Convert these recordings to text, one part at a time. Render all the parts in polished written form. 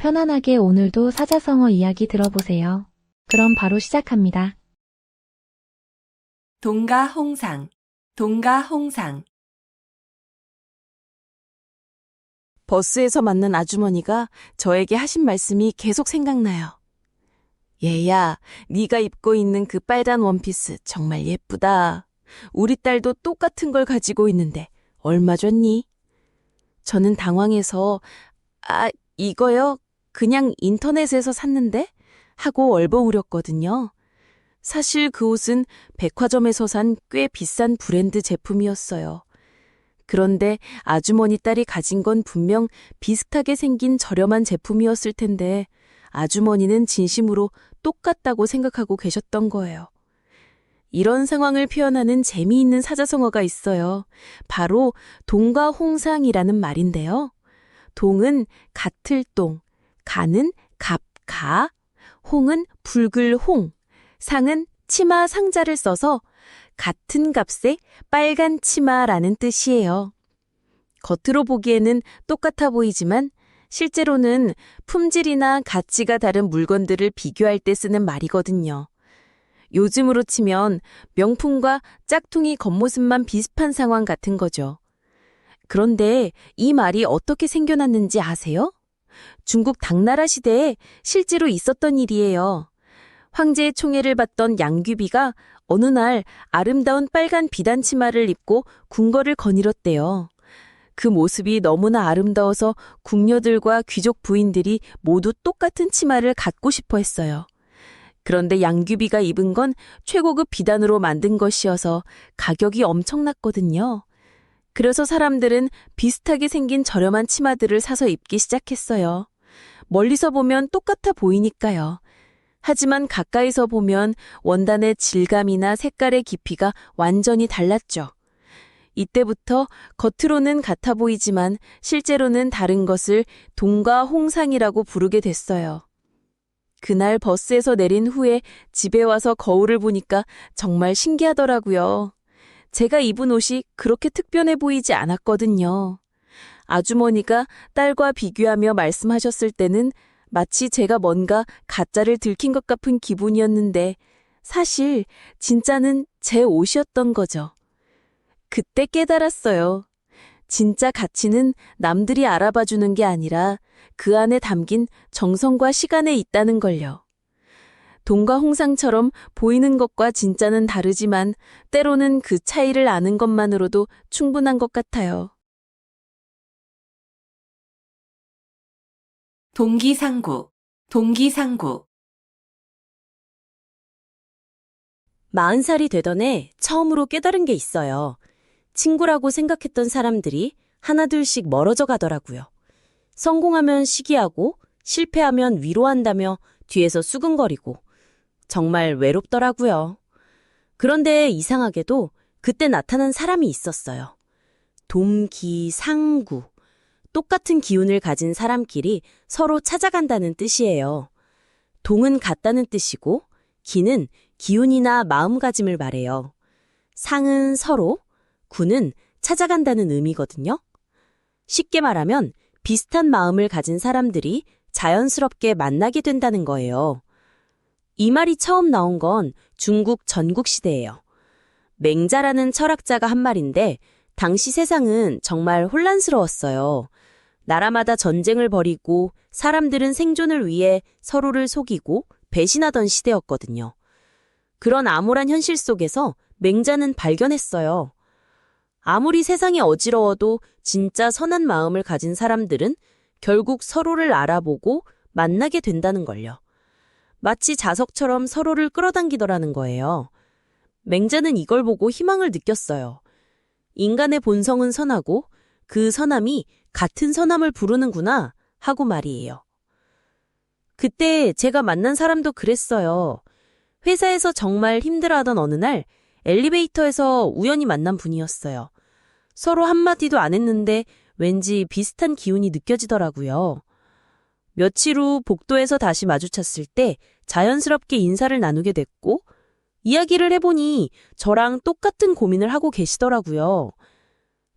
편안하게 오늘도 사자성어 이야기 들어보세요. 그럼 바로 시작합니다. 동가홍상, 동가홍상. 버스에서 만난 아주머니가 저에게 하신 말씀이 계속 생각나요. 얘야, 네가 입고 있는 그 빨간 원피스 정말 예쁘다. 우리 딸도 똑같은 걸 가지고 있는데 얼마 줬니? 저는 당황해서 이거요? 그냥 인터넷에서 샀는데? 하고 얼버무렸거든요. 사실 그 옷은 백화점에서 산 꽤 비싼 브랜드 제품이었어요. 그런데 아주머니 딸이 가진 건 분명 비슷하게 생긴 저렴한 제품이었을 텐데 아주머니는 진심으로 똑같다고 생각하고 계셨던 거예요. 이런 상황을 표현하는 재미있는 사자성어가 있어요. 바로 동가홍상이라는 말인데요. 동은 같을 동, 가는 갑가, 홍은 붉을 홍, 상은 치마 상자를 써서 같은 값에 빨간 치마라는 뜻이에요. 겉으로 보기에는 똑같아 보이지만 실제로는 품질이나 가치가 다른 물건들을 비교할 때 쓰는 말이거든요. 요즘으로 치면 명품과 짝퉁이 겉모습만 비슷한 상황 같은 거죠. 그런데 이 말이 어떻게 생겨났는지 아세요? 중국 당나라 시대에 실제로 있었던 일이에요. 황제의 총애를 받던 양귀비가 어느 날 아름다운 빨간 비단 치마를 입고 궁궐을 거닐었대요. 그 모습이 너무나 아름다워서 궁녀들과 귀족 부인들이 모두 똑같은 치마를 갖고 싶어 했어요. 그런데 양귀비가 입은 건 최고급 비단으로 만든 것이어서 가격이 엄청났거든요. 그래서 사람들은 비슷하게 생긴 저렴한 치마들을 사서 입기 시작했어요. 멀리서 보면 똑같아 보이니까요. 하지만 가까이서 보면 원단의 질감이나 색깔의 깊이가 완전히 달랐죠. 이때부터 겉으로는 같아 보이지만 실제로는 다른 것을 동가홍상이라고 부르게 됐어요. 그날 버스에서 내린 후에 집에 와서 거울을 보니까 정말 신기하더라고요. 제가 입은 옷이 그렇게 특별해 보이지 않았거든요. 아주머니가 딸과 비교하며 말씀하셨을 때는 마치 제가 뭔가 가짜를 들킨 것 같은 기분이었는데 사실 진짜는 제 옷이었던 거죠. 그때 깨달았어요. 진짜 가치는 남들이 알아봐주는 게 아니라 그 안에 담긴 정성과 시간에 있다는 걸요. 동가홍상처럼 보이는 것과 진짜는 다르지만 때로는 그 차이를 아는 것만으로도 충분한 것 같아요. 동기상구, 동기상구. 40살이 되던 해 처음으로 깨달은 게 있어요. 친구라고 생각했던 사람들이 하나둘씩 멀어져 가더라고요. 성공하면 시기하고 실패하면 위로한다며 뒤에서 수근거리고 정말 외롭더라고요. 그런데 이상하게도 그때 나타난 사람이 있었어요. 동기상구. 똑같은 기운을 가진 사람끼리 서로 찾아간다는 뜻이에요. 동은 같다는 뜻이고 기는 기운이나 마음가짐을 말해요. 상은 서로, 구는 찾아간다는 의미거든요. 쉽게 말하면 비슷한 마음을 가진 사람들이 자연스럽게 만나게 된다는 거예요. 이 말이 처음 나온 건 중국 전국시대예요. 맹자라는 철학자가 한 말인데 당시 세상은 정말 혼란스러웠어요. 나라마다 전쟁을 벌이고 사람들은 생존을 위해 서로를 속이고 배신하던 시대였거든요. 그런 암울한 현실 속에서 맹자는 발견했어요. 아무리 세상이 어지러워도 진짜 선한 마음을 가진 사람들은 결국 서로를 알아보고 만나게 된다는 걸요. 마치 자석처럼 서로를 끌어당기더라는 거예요. 맹자는 이걸 보고 희망을 느꼈어요. 인간의 본성은 선하고 그 선함이 같은 선함을 부르는구나 하고 말이에요. 그때 제가 만난 사람도 그랬어요. 회사에서 정말 힘들어하던 어느 날 엘리베이터에서 우연히 만난 분이었어요. 서로 한마디도 안 했는데 왠지 비슷한 기운이 느껴지더라고요. 며칠 후 복도에서 다시 마주쳤을 때 자연스럽게 인사를 나누게 됐고 이야기를 해보니 저랑 똑같은 고민을 하고 계시더라고요.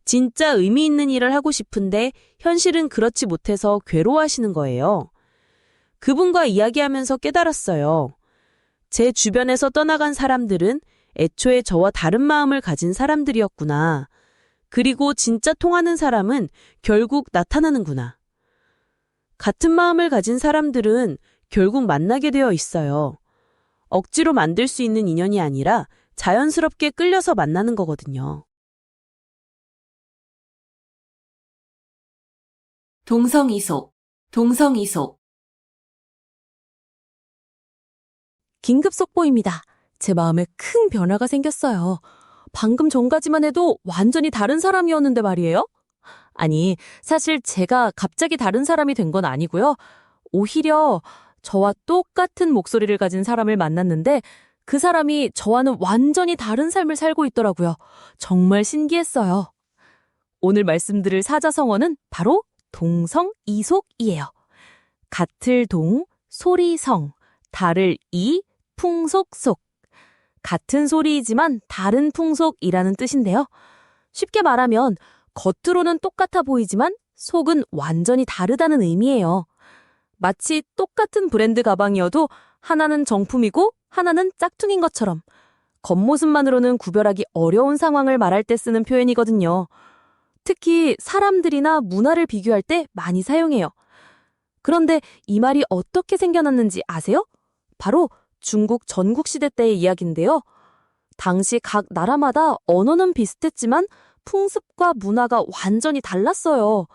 진짜 의미 있는 일을 하고 싶은데 현실은 그렇지 못해서 괴로워하시는 거예요. 그분과 이야기하면서 깨달았어요. 제 주변에서 떠나간 사람들은 애초에 저와 다른 마음을 가진 사람들이었구나. 그리고 진짜 통하는 사람은 결국 나타나는구나. 같은 마음을 가진 사람들은 결국 만나게 되어 있어요. 억지로 만들 수 있는 인연이 아니라 자연스럽게 끌려서 만나는 거거든요. 동성이속, 동성이속. 긴급 속보입니다. 제 마음에 큰 변화가 생겼어요. 방금 전까지만 해도 완전히 다른 사람이었는데 말이에요. 아니, 사실 제가 갑자기 다른 사람이 된 건 아니고요. 오히려 저와 똑같은 목소리를 가진 사람을 만났는데 그 사람이 저와는 완전히 다른 삶을 살고 있더라고요. 정말 신기했어요. 오늘 말씀드릴 사자성어는 바로 동성이속이에요. 같을 동, 소리성, 다를 이, 풍속속. 같은 소리이지만 다른 풍속이라는 뜻인데요. 쉽게 말하면 겉으로는 똑같아 보이지만 속은 완전히 다르다는 의미예요. 마치 똑같은 브랜드 가방이어도 하나는 정품이고 하나는 짝퉁인 것처럼 겉모습만으로는 구별하기 어려운 상황을 말할 때 쓰는 표현이거든요. 특히 사람들이나 문화를 비교할 때 많이 사용해요. 그런데 이 말이 어떻게 생겨났는지 아세요? 바로 중국 전국시대 때의 이야기인데요. 당시 각 나라마다 언어는 비슷했지만 풍습과 문화가 완전히 달랐어요.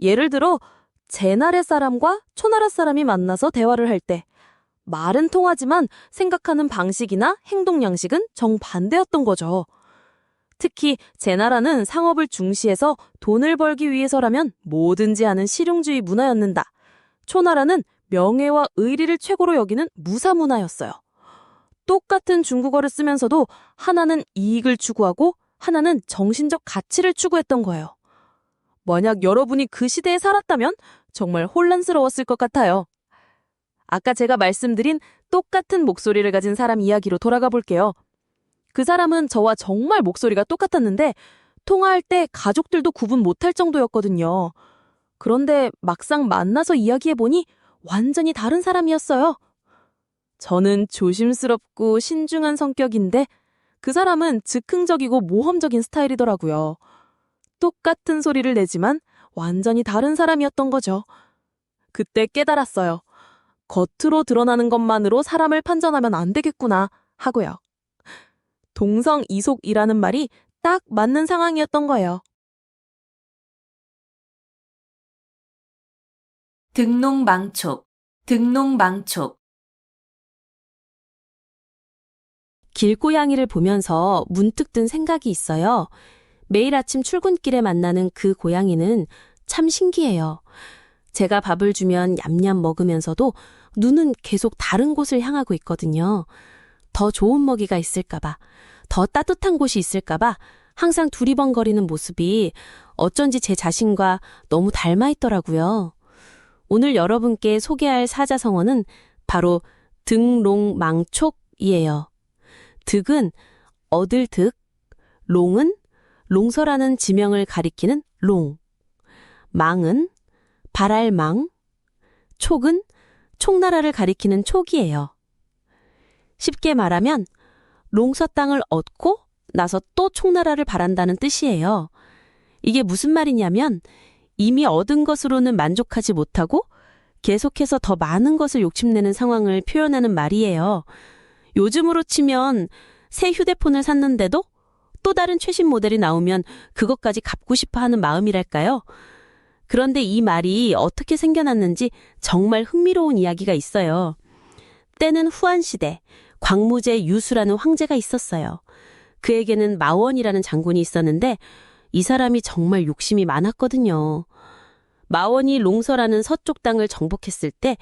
예를 들어 제나라 사람과 초나라 사람이 만나서 대화를 할 때 말은 통하지만 생각하는 방식이나 행동 양식은 정반대였던 거죠. 특히 제나라는 상업을 중시해서 돈을 벌기 위해서라면 뭐든지 하는 실용주의 문화였는다. 초나라는 명예와 의리를 최고로 여기는 무사 문화였어요. 똑같은 중국어를 쓰면서도 하나는 이익을 추구하고 하나는 정신적 가치를 추구했던 거예요. 만약 여러분이 그 시대에 살았다면 정말 혼란스러웠을 것 같아요. 아까 제가 말씀드린 똑같은 목소리를 가진 사람 이야기로 돌아가 볼게요. 그 사람은 저와 정말 목소리가 똑같았는데 통화할 때 가족들도 구분 못할 정도였거든요. 그런데 막상 만나서 이야기해보니 완전히 다른 사람이었어요. 저는 조심스럽고 신중한 성격인데 그 사람은 즉흥적이고 모험적인 스타일이더라고요. 똑같은 소리를 내지만 완전히 다른 사람이었던 거죠. 그때 깨달았어요. 겉으로 드러나는 것만으로 사람을 판단하면 안 되겠구나 하고요. 동성이속이라는 말이 딱 맞는 상황이었던 거예요. 등록망촉, 등록망촉. 길고양이를 보면서 문득 든 생각이 있어요. 매일 아침 출근길에 만나는 그 고양이는 참 신기해요. 제가 밥을 주면 얌얌 먹으면서도 눈은 계속 다른 곳을 향하고 있거든요. 더 좋은 먹이가 있을까봐, 더 따뜻한 곳이 있을까봐 항상 두리번거리는 모습이 어쩐지 제 자신과 너무 닮아 있더라고요. 오늘 여러분께 소개할 사자성어는 바로 등롱망촉이에요. 득은 얻을 득, 롱은 롱서라는 지명을 가리키는 롱, 망은 바랄 망, 촉은 촉나라를 가리키는 촉이에요. 쉽게 말하면 롱서 땅을 얻고 나서 또 촉나라를 바란다는 뜻이에요. 이게 무슨 말이냐면 이미 얻은 것으로는 만족하지 못하고 계속해서 더 많은 것을 욕심내는 상황을 표현하는 말이에요. 요즘으로 치면 새 휴대폰을 샀는데도 또 다른 최신 모델이 나오면 그것까지 갖고 싶어 하는 마음이랄까요? 그런데 이 말이 어떻게 생겨났는지 정말 흥미로운 이야기가 있어요. 때는 후한시대, 광무제 유수라는 황제가 있었어요. 그에게는 마원이라는 장군이 있었는데 이 사람이 정말 욕심이 많았거든요. 마원이 롱서라는 서쪽 땅을 정복했을 때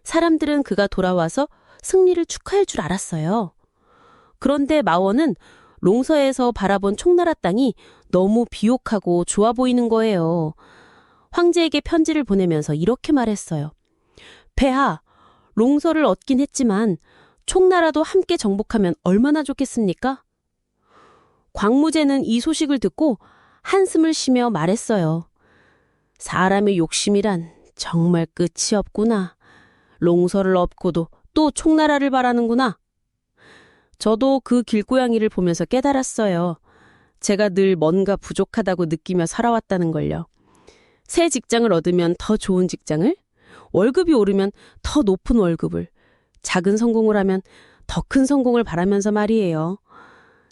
사람들은 그가 돌아와서 승리를 축하할 줄 알았어요. 그런데 마원은 롱서에서 바라본 총나라 땅이 너무 비옥하고 좋아 보이는 거예요. 황제에게 편지를 보내면서 이렇게 말했어요. 폐하, 롱서를 얻긴 했지만 총나라도 함께 정복하면 얼마나 좋겠습니까? 광무제는 이 소식을 듣고 한숨을 쉬며 말했어요. 사람의 욕심이란 정말 끝이 없구나. 롱서를 업고도 또 총나라를 바라는구나. 저도 그 길고양이를 보면서 깨달았어요. 제가 늘 뭔가 부족하다고 느끼며 살아왔다는 걸요. 새 직장을 얻으면 더 좋은 직장을, 월급이 오르면 더 높은 월급을, 작은 성공을 하면 더 큰 성공을 바라면서 말이에요.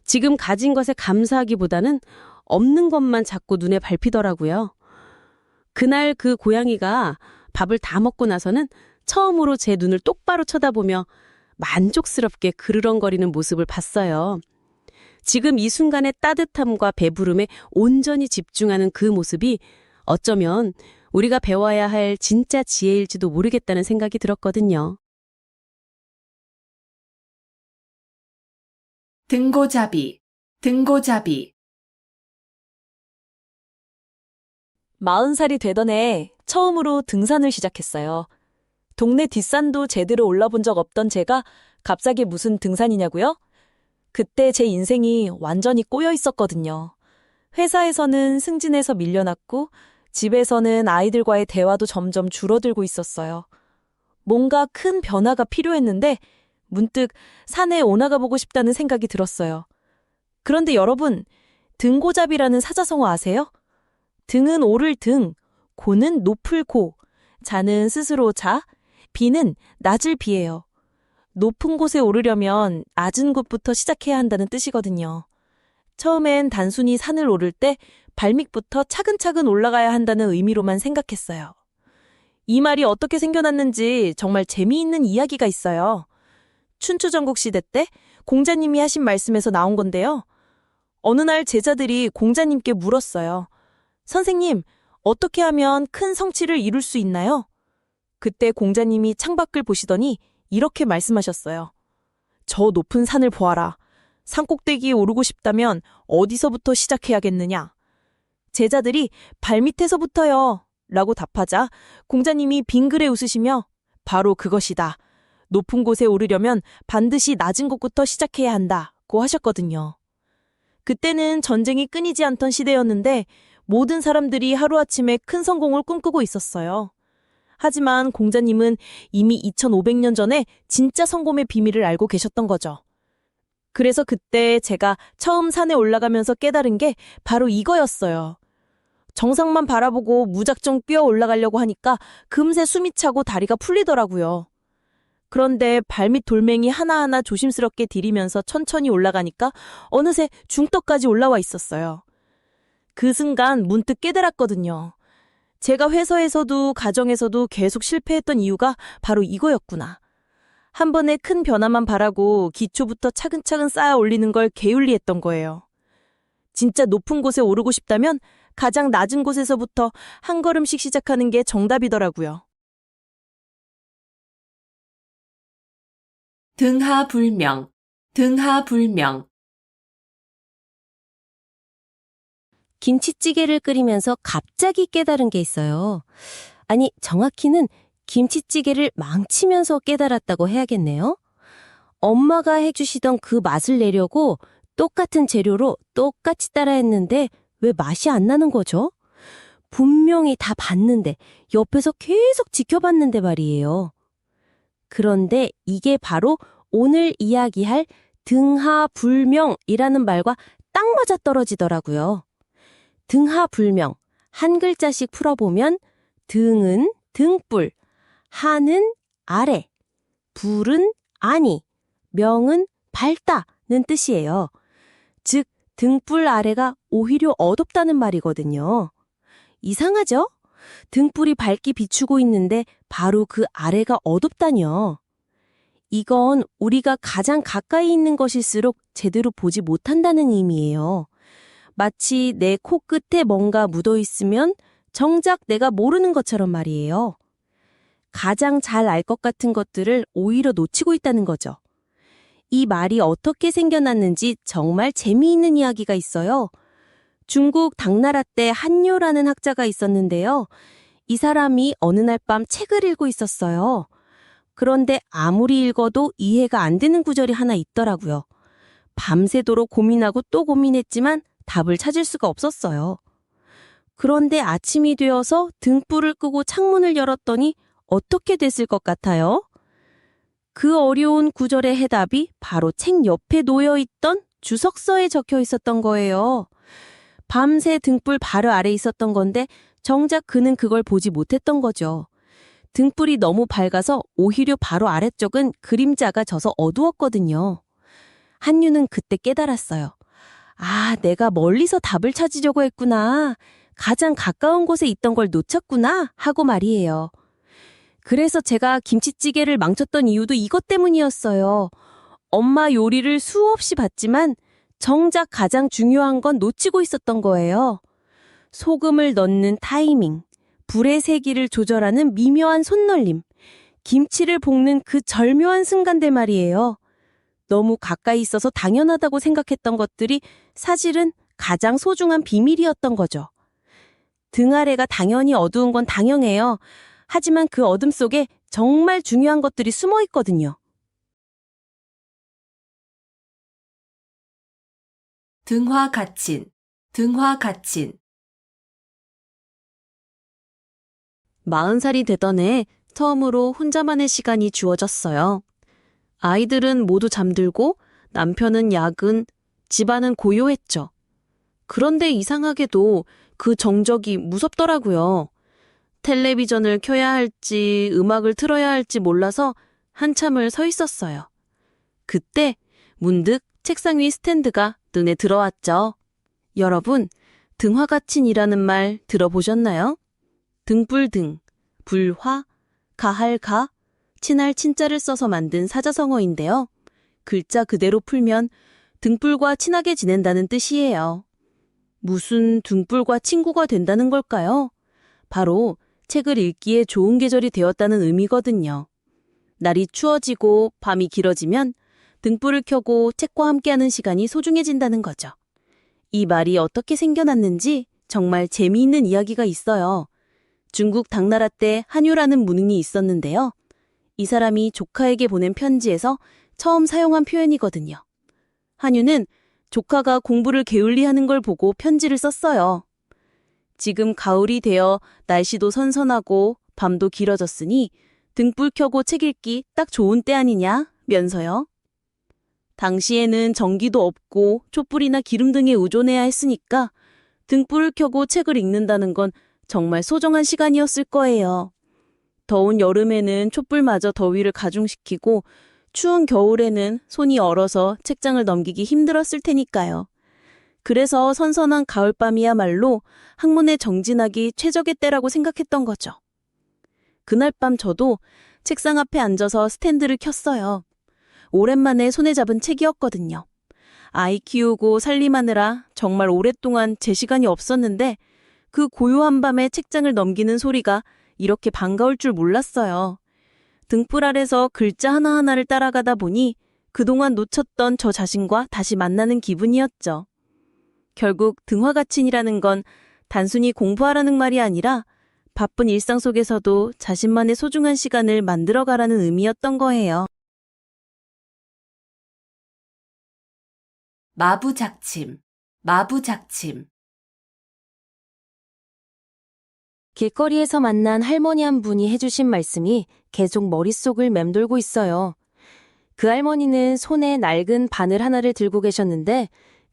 지금 가진 것에 감사하기보다는 없는 것만 자꾸 눈에 밟히더라고요. 그날 그 고양이가 밥을 다 먹고 나서는 처음으로 제 눈을 똑바로 쳐다보며 만족스럽게 그르렁거리는 모습을 봤어요. 지금 이 순간의 따뜻함과 배부름에 온전히 집중하는 그 모습이 어쩌면 우리가 배워야 할 진짜 지혜일지도 모르겠다는 생각이 들었거든요. 등고잡이, 등고잡이. 40살이 되던 해 처음으로 등산을 시작했어요. 동네 뒷산도 제대로 올라본 적 없던 제가 갑자기 무슨 등산이냐고요? 그때 제 인생이 완전히 꼬여 있었거든요. 회사에서는 승진해서 밀려났고 집에서는 아이들과의 대화도 점점 줄어들고 있었어요. 뭔가 큰 변화가 필요했는데 문득 산에 올라가 보고 싶다는 생각이 들었어요. 그런데 여러분, 등고잡이라는 사자성어 아세요? 등은 오를 등, 고는 높을 고, 자는 스스로 자, 비는 낮을 비예요. 높은 곳에 오르려면 낮은 곳부터 시작해야 한다는 뜻이거든요. 처음엔 단순히 산을 오를 때 발밑부터 차근차근 올라가야 한다는 의미로만 생각했어요. 이 말이 어떻게 생겨났는지 정말 재미있는 이야기가 있어요. 춘추전국 시대 때 공자님이 하신 말씀에서 나온 건데요. 어느 날 제자들이 공자님께 물었어요. 선생님, 어떻게 하면 큰 성취를 이룰 수 있나요? 그때 공자님이 창밖을 보시더니 이렇게 말씀하셨어요. 저 높은 산을 보아라. 산꼭대기에 오르고 싶다면 어디서부터 시작해야겠느냐? 제자들이 발밑에서부터요. 라고 답하자 공자님이 빙그레 웃으시며 바로 그것이다. 높은 곳에 오르려면 반드시 낮은 곳부터 시작해야 한다고 하셨거든요. 그때는 전쟁이 끊이지 않던 시대였는데 모든 사람들이 하루아침에 큰 성공을 꿈꾸고 있었어요. 하지만 공자님은 이미 2500년 전에 진짜 성공의 비밀을 알고 계셨던 거죠. 그래서 그때 제가 처음 산에 올라가면서 깨달은 게 바로 이거였어요. 정상만 바라보고 무작정 뛰어 올라가려고 하니까 금세 숨이 차고 다리가 풀리더라고요. 그런데 발밑 돌멩이 하나하나 조심스럽게 디디면서 천천히 올라가니까 어느새 중턱까지 올라와 있었어요. 그 순간 문득 깨달았거든요. 제가 회사에서도 가정에서도 계속 실패했던 이유가 바로 이거였구나. 한 번에 큰 변화만 바라고 기초부터 차근차근 쌓아 올리는 걸 게을리했던 거예요. 진짜 높은 곳에 오르고 싶다면 가장 낮은 곳에서부터 한 걸음씩 시작하는 게 정답이더라고요. 등하불명, 등하불명. 김치찌개를 끓이면서 갑자기 깨달은 게 있어요. 아니, 정확히는 김치찌개를 망치면서 깨달았다고 해야겠네요. 엄마가 해주시던 그 맛을 내려고 똑같은 재료로 똑같이 따라했는데 왜 맛이 안 나는 거죠? 분명히 다 봤는데, 옆에서 계속 지켜봤는데 말이에요. 그런데 이게 바로 오늘 이야기할 등하불명이라는 말과 딱 맞아떨어지더라고요. 등하불명, 한 글자씩 풀어보면 등은 등불, 하는 아래, 불은 아니, 명은 밝다는 뜻이에요. 즉, 등불 아래가 오히려 어둡다는 말이거든요. 이상하죠? 등불이 밝게 비추고 있는데 바로 그 아래가 어둡다뇨. 이건 우리가 가장 가까이 있는 것일수록 제대로 보지 못한다는 의미예요. 마치 내 코끝에 뭔가 묻어 있으면 정작 내가 모르는 것처럼 말이에요. 가장 잘 알 것 같은 것들을 오히려 놓치고 있다는 거죠. 이 말이 어떻게 생겨났는지 정말 재미있는 이야기가 있어요. 중국 당나라 때 한요라는 학자가 있었는데요. 이 사람이 어느 날 밤 책을 읽고 있었어요. 그런데 아무리 읽어도 이해가 안 되는 구절이 하나 있더라고요. 밤새도록 고민하고 또 고민했지만 답을 찾을 수가 없었어요. 그런데 아침이 되어서 등불을 끄고 창문을 열었더니 어떻게 됐을 것 같아요? 그 어려운 구절의 해답이 바로 책 옆에 놓여 있던 주석서에 적혀 있었던 거예요. 밤새 등불 바로 아래 있었던 건데 정작 그는 그걸 보지 못했던 거죠. 등불이 너무 밝아서 오히려 바로 아래쪽은 그림자가 져서 어두웠거든요. 한유는 그때 깨달았어요. 아, 내가 멀리서 답을 찾으려고 했구나. 가장 가까운 곳에 있던 걸 놓쳤구나 하고 말이에요. 그래서 제가 김치찌개를 망쳤던 이유도 이것 때문이었어요. 엄마 요리를 수없이 봤지만 정작 가장 중요한 건 놓치고 있었던 거예요. 소금을 넣는 타이밍, 불의 세기를 조절하는 미묘한 손놀림, 김치를 볶는 그 절묘한 순간들 말이에요. 너무 가까이 있어서 당연하다고 생각했던 것들이 사실은 가장 소중한 비밀이었던 거죠. 등 아래가 당연히 어두운 건 당연해요. 하지만 그 어둠 속에 정말 중요한 것들이 숨어 있거든요. 등화 갇힌, 등화 갇힌. 40살이 되던 해 처음으로 혼자만의 시간이 주어졌어요. 아이들은 모두 잠들고 남편은 야근, 집안은 고요했죠. 그런데 이상하게도 그 정적이 무섭더라고요. 텔레비전을 켜야 할지 음악을 틀어야 할지 몰라서 한참을 서 있었어요. 그때 문득 책상 위 스탠드가 눈에 들어왔죠. 여러분, 등화가친이라는 말 들어보셨나요? 등불등, 불화, 가할가, 친할 친자를 써서 만든 사자성어인데요. 글자 그대로 풀면 등불과 친하게 지낸다는 뜻이에요. 무슨 등불과 친구가 된다는 걸까요? 바로 책을 읽기에 좋은 계절이 되었다는 의미거든요. 날이 추워지고 밤이 길어지면 등불을 켜고 책과 함께하는 시간이 소중해진다는 거죠. 이 말이 어떻게 생겨났는지 정말 재미있는 이야기가 있어요. 중국 당나라 때 한유라는 문인이 있었는데요. 이 사람이 조카에게 보낸 편지에서 처음 사용한 표현이거든요. 한유는 조카가 공부를 게을리하는 걸 보고 편지를 썼어요. 지금 가을이 되어 날씨도 선선하고 밤도 길어졌으니 등불 켜고 책 읽기 딱 좋은 때 아니냐 면서요. 당시에는 전기도 없고 촛불이나 기름 등에 의존해야 했으니까 등불을 켜고 책을 읽는다는 건 정말 소중한 시간이었을 거예요. 더운 여름에는 촛불마저 더위를 가중시키고 추운 겨울에는 손이 얼어서 책장을 넘기기 힘들었을 테니까요. 그래서 선선한 가을밤이야말로 학문에 정진하기 최적의 때라고 생각했던 거죠. 그날 밤 저도 책상 앞에 앉아서 스탠드를 켰어요. 오랜만에 손에 잡은 책이었거든요. 아이 키우고 살림하느라 정말 오랫동안 제 시간이 없었는데 그 고요한 밤에 책장을 넘기는 소리가 이렇게 반가울 줄 몰랐어요. 등불 아래서 글자 하나하나를 따라가다 보니 그동안 놓쳤던 저 자신과 다시 만나는 기분이었죠. 결국 등화가친이라는 건 단순히 공부하라는 말이 아니라 바쁜 일상 속에서도 자신만의 소중한 시간을 만들어가라는 의미였던 거예요. 마부작침, 마부작침. 길거리에서 만난 할머니 한 분이 해주신 말씀이 계속 머릿속을 맴돌고 있어요. 그 할머니는 손에 낡은 바늘 하나를 들고 계셨는데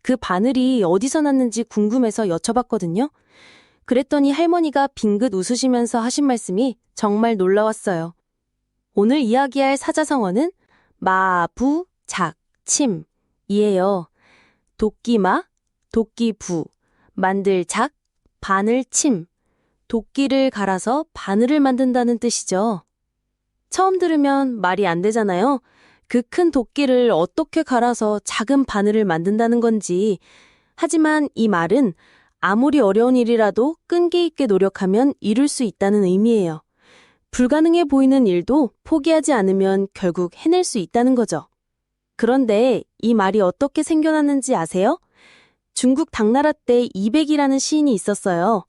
그 바늘이 어디서 났는지 궁금해서 여쭤봤거든요. 그랬더니 할머니가 빙긋 웃으시면서 하신 말씀이 정말 놀라웠어요. 오늘 이야기할 사자성어는 마부작침이에요. 도끼마, 도끼부, 만들작, 바늘침. 도끼를 갈아서 바늘을 만든다는 뜻이죠. 처음 들으면 말이 안 되잖아요. 그 큰 도끼를 어떻게 갈아서 작은 바늘을 만든다는 건지. 하지만 이 말은 아무리 어려운 일이라도 끈기 있게 노력하면 이룰 수 있다는 의미예요. 불가능해 보이는 일도 포기하지 않으면 결국 해낼 수 있다는 거죠. 그런데 이 말이 어떻게 생겨났는지 아세요? 중국 당나라 때 이백이라는 시인이 있었어요.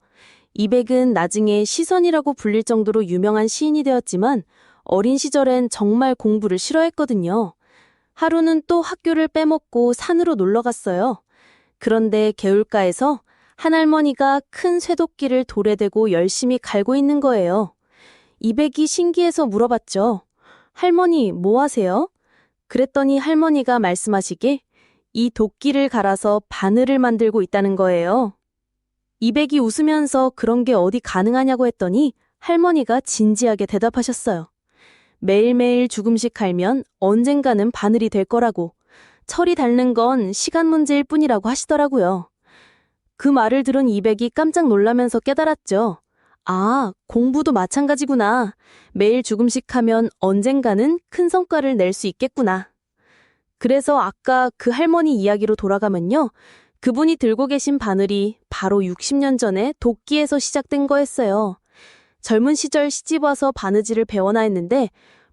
이백은 나중에 시선이라고 불릴 정도로 유명한 시인이 되었지만 어린 시절엔 정말 공부를 싫어했거든요. 하루는 또 학교를 빼먹고 산으로 놀러 갔어요. 그런데 개울가에서 한 할머니가 큰 쇠도끼를 돌에 대고 열심히 갈고 있는 거예요. 이백이 신기해서 물어봤죠. 할머니, 뭐 하세요? 그랬더니 할머니가 말씀하시길 이 도끼를 갈아서 바늘을 만들고 있다는 거예요. 이백이 웃으면서 그런 게 어디 가능하냐고 했더니 할머니가 진지하게 대답하셨어요. 매일매일 조금씩 갈면 언젠가는 바늘이 될 거라고. 철이 닳는 건 시간 문제일 뿐이라고 하시더라고요. 그 말을 들은 이백이 깜짝 놀라면서 깨달았죠. 아, 공부도 마찬가지구나. 매일 조금씩 하면 언젠가는 큰 성과를 낼 수 있겠구나. 그래서 아까 그 할머니 이야기로 돌아가면요. 그분이 들고 계신 바늘이 바로 60년 전에 도끼에서 시작된 거였어요. 젊은 시절 시집 와서 바느질을 배워나 했는데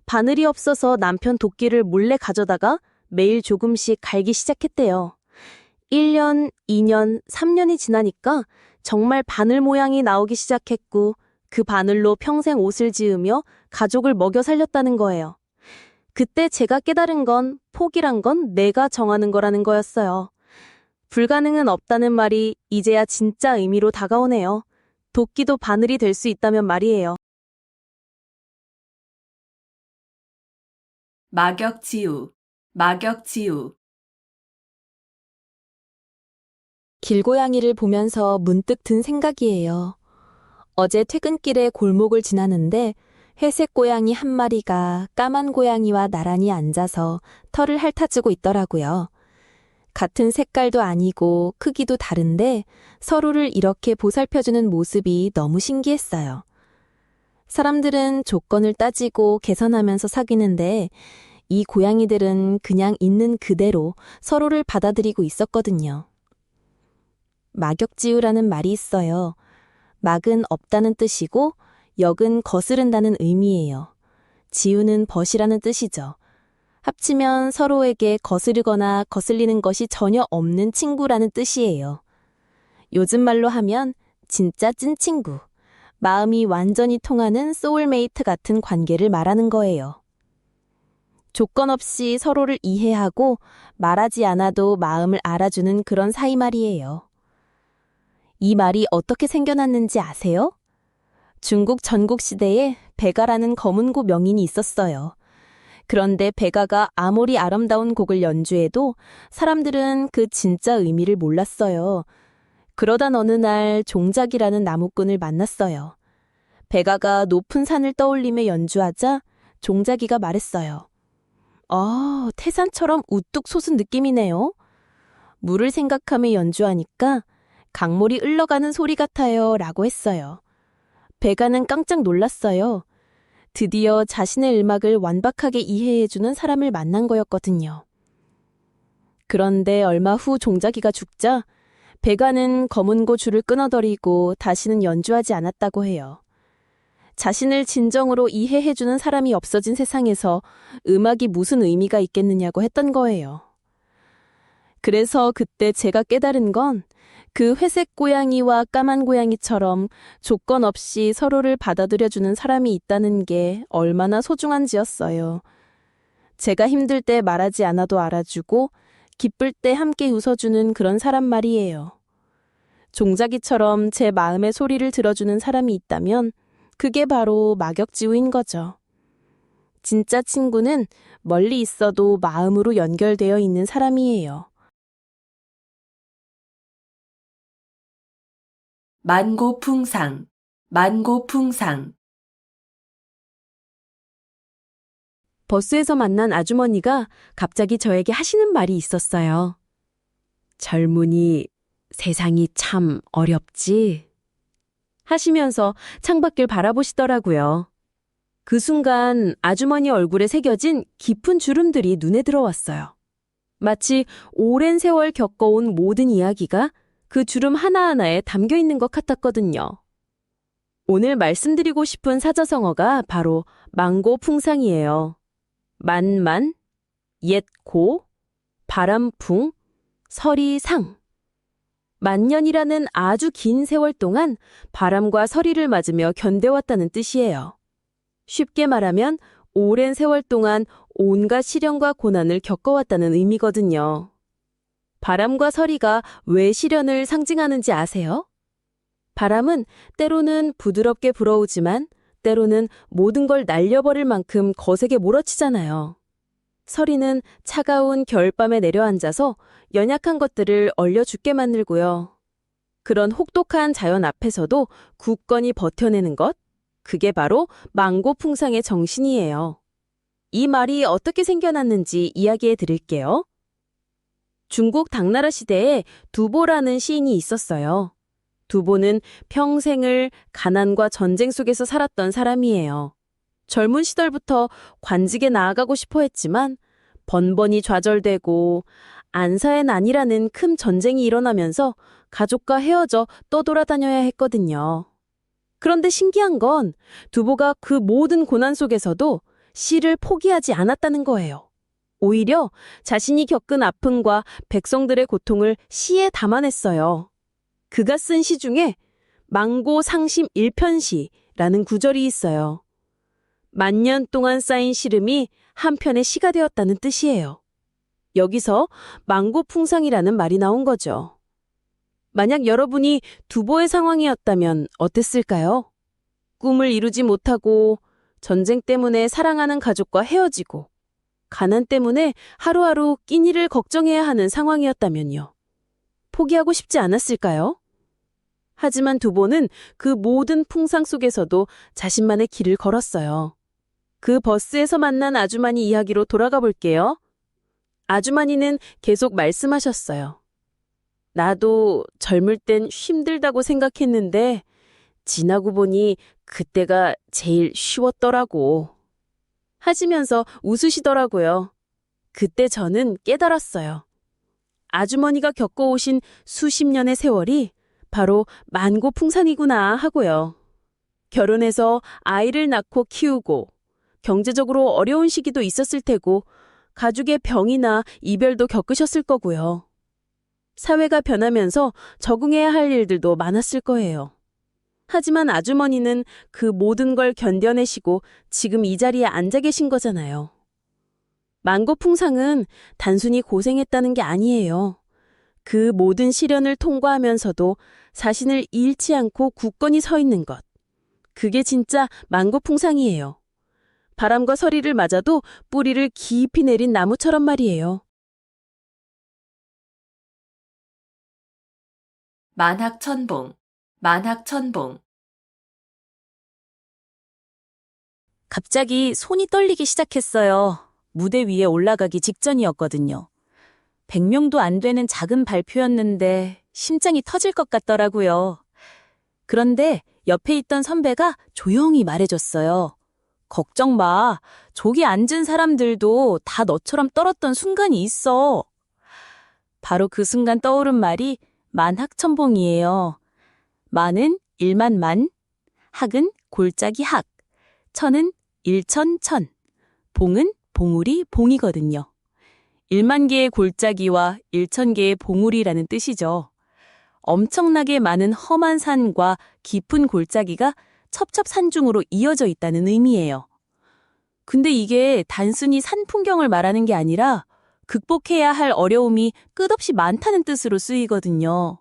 바늘이 없어서 남편 도끼를 몰래 가져다가 매일 조금씩 갈기 시작했대요. 1년, 2년, 3년이 지나니까 정말 바늘 모양이 나오기 시작했고 그 바늘로 평생 옷을 지으며 가족을 먹여 살렸다는 거예요. 그때 제가 깨달은 건 포기란 건 내가 정하는 거라는 거였어요. 불가능은 없다는 말이 이제야 진짜 의미로 다가오네요. 도끼도 바늘이 될 수 있다면 말이에요. 막역지우, 막역지우. 길고양이를 보면서 문득 든 생각이에요. 어제 퇴근길에 골목을 지나는데 회색 고양이 한 마리가 까만 고양이와 나란히 앉아서 털을 핥아주고 있더라고요. 같은 색깔도 아니고 크기도 다른데 서로를 이렇게 보살펴주는 모습이 너무 신기했어요. 사람들은 조건을 따지고 개선하면서 사귀는데 이 고양이들은 그냥 있는 그대로 서로를 받아들이고 있었거든요. 막역지우라는 말이 있어요. 막은 없다는 뜻이고 역은 거스른다는 의미예요. 지우는 벗이라는 뜻이죠. 합치면 서로에게 거스르거나 거슬리는 것이 전혀 없는 친구라는 뜻이에요. 요즘 말로 하면 진짜 찐친구, 마음이 완전히 통하는 소울메이트 같은 관계를 말하는 거예요. 조건 없이 서로를 이해하고 말하지 않아도 마음을 알아주는 그런 사이 말이에요. 이 말이 어떻게 생겨났는지 아세요? 중국 전국시대에 백아라는 검은고 명인이 있었어요. 그런데 백아가 아무리 아름다운 곡을 연주해도 사람들은 그 진짜 의미를 몰랐어요. 그러던 어느 날 종작이라는 나무꾼을 만났어요. 백아가 높은 산을 떠올리며 연주하자 종작이가 말했어요. 태산처럼 우뚝 솟은 느낌이네요. 물을 생각하며 연주하니까 강물이 흘러가는 소리 같아요 라고 했어요. 백아는 깜짝 놀랐어요. 드디어 자신의 음악을 완벽하게 이해해주는 사람을 만난 거였거든요. 그런데 얼마 후 종작이가 죽자 백아는 검은고 줄을 끊어버리고 다시는 연주하지 않았다고 해요. 자신을 진정으로 이해해주는 사람이 없어진 세상에서 음악이 무슨 의미가 있겠느냐고 했던 거예요. 그래서 그때 제가 깨달은 건 그 회색 고양이와 까만 고양이처럼 조건 없이 서로를 받아들여주는 사람이 있다는 게 얼마나 소중한지였어요. 제가 힘들 때 말하지 않아도 알아주고 기쁠 때 함께 웃어주는 그런 사람 말이에요. 종작이처럼 제 마음의 소리를 들어주는 사람이 있다면 그게 바로 막역지우인 거죠. 진짜 친구는 멀리 있어도 마음으로 연결되어 있는 사람이에요. 만고풍상, 만고풍상. 버스에서 만난 아주머니가 갑자기 저에게 하시는 말이 있었어요. 젊은이, 세상이 참 어렵지? 하시면서 창밖을 바라보시더라고요. 그 순간 아주머니 얼굴에 새겨진 깊은 주름들이 눈에 들어왔어요. 마치 오랜 세월 겪어온 모든 이야기가 그 주름 하나하나에 담겨 있는 것 같았거든요. 오늘 말씀드리고 싶은 사자성어가 바로 망고풍상이에요. 만만, 옛고, 바람풍, 서리상. 만년이라는 아주 긴 세월 동안 바람과 서리를 맞으며 견뎌왔다는 뜻이에요. 쉽게 말하면 오랜 세월 동안 온갖 시련과 고난을 겪어왔다는 의미거든요. 바람과 서리가 왜 시련을 상징하는지 아세요? 바람은 때로는 부드럽게 불어오지만 때로는 모든 걸 날려버릴 만큼 거세게 몰아치잖아요. 서리는 차가운 겨울밤에 내려앉아서 연약한 것들을 얼려 죽게 만들고요. 그런 혹독한 자연 앞에서도 굳건히 버텨내는 것, 그게 바로 망고풍상의 정신이에요. 이 말이 어떻게 생겨났는지 이야기해 드릴게요. 중국 당나라 시대에 두보라는 시인이 있었어요. 두보는 평생을 가난과 전쟁 속에서 살았던 사람이에요. 젊은 시절부터 관직에 나아가고 싶어 했지만 번번이 좌절되고 안사의 난이라는 큰 전쟁이 일어나면서 가족과 헤어져 떠돌아다녀야 했거든요. 그런데 신기한 건 두보가 그 모든 고난 속에서도 시를 포기하지 않았다는 거예요. 오히려 자신이 겪은 아픔과 백성들의 고통을 시에 담아냈어요. 그가 쓴 시 중에 망고 상심 일편시라는 구절이 있어요. 만년 동안 쌓인 시름이 한 편의 시가 되었다는 뜻이에요. 여기서 망고풍상이라는 말이 나온 거죠. 만약 여러분이 두보의 상황이었다면 어땠을까요? 꿈을 이루지 못하고 전쟁 때문에 사랑하는 가족과 헤어지고 가난 때문에 하루하루 끼니를 걱정해야 하는 상황이었다면요. 포기하고 싶지 않았을까요? 하지만 두보는 그 모든 풍상 속에서도 자신만의 길을 걸었어요. 그 버스에서 만난 아주머니 이야기로 돌아가 볼게요. 아주머니는 계속 말씀하셨어요. 나도 젊을 땐 힘들다고 생각했는데 지나고 보니 그때가 제일 쉬웠더라고. 하시면서 웃으시더라고요. 그때 저는 깨달았어요. 아주머니가 겪어오신 수십 년의 세월이 바로 만고풍상이구나 하고요. 결혼해서 아이를 낳고 키우고 경제적으로 어려운 시기도 있었을 테고 가족의 병이나 이별도 겪으셨을 거고요. 사회가 변하면서 적응해야 할 일들도 많았을 거예요. 하지만 아주머니는 그 모든 걸 견뎌내시고 지금 이 자리에 앉아 계신 거잖아요. 만고풍상은 단순히 고생했다는 게 아니에요. 그 모든 시련을 통과하면서도 자신을 잃지 않고 굳건히 서 있는 것. 그게 진짜 만고풍상이에요. 바람과 서리를 맞아도 뿌리를 깊이 내린 나무처럼 말이에요. 만학천봉, 만학천봉. 갑자기 손이 떨리기 시작했어요. 무대 위에 올라가기 직전이었거든요. 100명도 안 되는 작은 발표였는데 심장이 터질 것 같더라고요. 그런데 옆에 있던 선배가 조용히 말해줬어요. 걱정 마. 저기 앉은 사람들도 다 너처럼 떨었던 순간이 있어. 바로 그 순간 떠오른 말이 만학천봉이에요. 만은 일만만, 학은 골짜기 학, 천은 일천천, 봉은 봉우리 봉이거든요. 1만 개의 골짜기와 1천 개의 봉우리라는 뜻이죠. 엄청나게 많은 험한 산과 깊은 골짜기가 첩첩산중으로 이어져 있다는 의미예요. 근데 이게 단순히 산 풍경을 말하는 게 아니라 극복해야 할 어려움이 끝없이 많다는 뜻으로 쓰이거든요.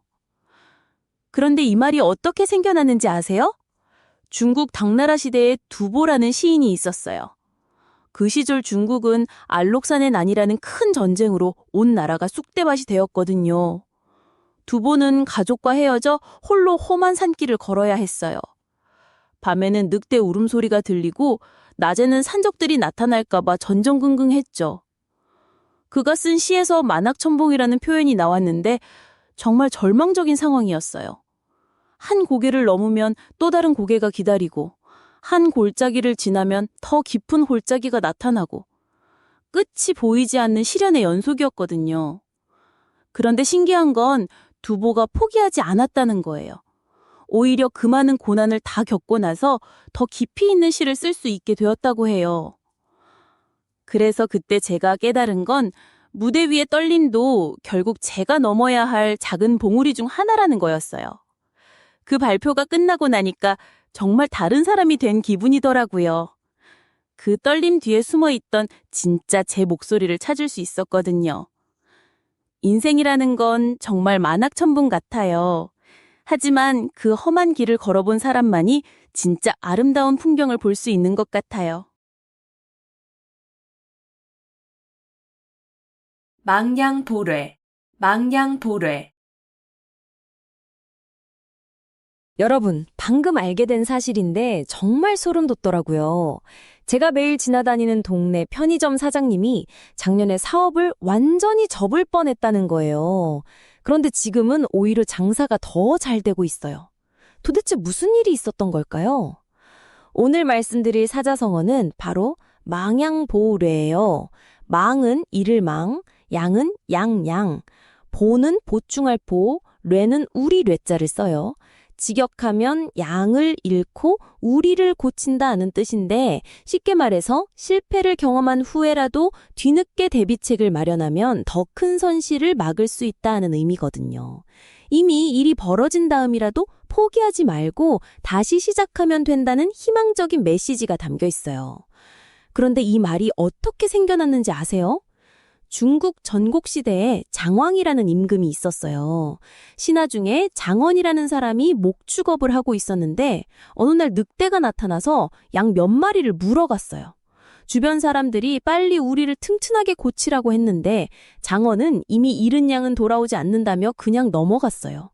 그런데 이 말이 어떻게 생겨났는지 아세요? 중국 당나라 시대에 두보라는 시인이 있었어요. 그 시절 중국은 알록산의 난이라는 큰 전쟁으로 온 나라가 쑥대밭이 되었거든요. 두보는 가족과 헤어져 홀로 험한 산길을 걸어야 했어요. 밤에는 늑대 울음소리가 들리고 낮에는 산적들이 나타날까봐 전전긍긍했죠. 그가 쓴 시에서 만학천봉이라는 표현이 나왔는데 정말 절망적인 상황이었어요. 한 고개를 넘으면 또 다른 고개가 기다리고 한 골짜기를 지나면 더 깊은 골짜기가 나타나고 끝이 보이지 않는 시련의 연속이었거든요. 그런데 신기한 건 두보가 포기하지 않았다는 거예요. 오히려 그 많은 고난을 다 겪고 나서 더 깊이 있는 시를 쓸 수 있게 되었다고 해요. 그래서 그때 제가 깨달은 건 무대 위의 떨림도 결국 제가 넘어야 할 작은 봉우리 중 하나라는 거였어요. 그 발표가 끝나고 나니까 정말 다른 사람이 된 기분이더라고요. 그 떨림 뒤에 숨어있던 진짜 제 목소리를 찾을 수 있었거든요. 인생이라는 건 정말 만학천봉 같아요. 하지만 그 험한 길을 걸어본 사람만이 진짜 아름다운 풍경을 볼 수 있는 것 같아요. 망냥보뢰, 망냥보뢰. 여러분, 방금 알게 된 사실인데 정말 소름 돋더라고요. 제가 매일 지나다니는 동네 편의점 사장님이 작년에 사업을 완전히 접을 뻔했다는 거예요. 그런데 지금은 오히려 장사가 더 잘 되고 있어요. 도대체 무슨 일이 있었던 걸까요? 오늘 말씀드릴 사자성어는 바로 망양보래예요. 망은 이를 망, 양은 양양, 보는 보충할 보, 뇌는 우리 뇌자를 써요. 직역하면 양을 잃고 우리를 고친다는 뜻인데 쉽게 말해서 실패를 경험한 후에라도 뒤늦게 대비책을 마련하면 더 큰 손실을 막을 수 있다는 의미거든요. 이미 일이 벌어진 다음이라도 포기하지 말고 다시 시작하면 된다는 희망적인 메시지가 담겨 있어요. 그런데 이 말이 어떻게 생겨났는지 아세요? 중국 전국시대에 장왕이라는 임금이 있었어요. 신하 중에 장원이라는 사람이 목축업을 하고 있었는데 어느 날 늑대가 나타나서 양 몇 마리를 물어갔어요. 주변 사람들이 빨리 우리를 튼튼하게 고치라고 했는데 장원은 이미 잃은 양은 돌아오지 않는다며 그냥 넘어갔어요.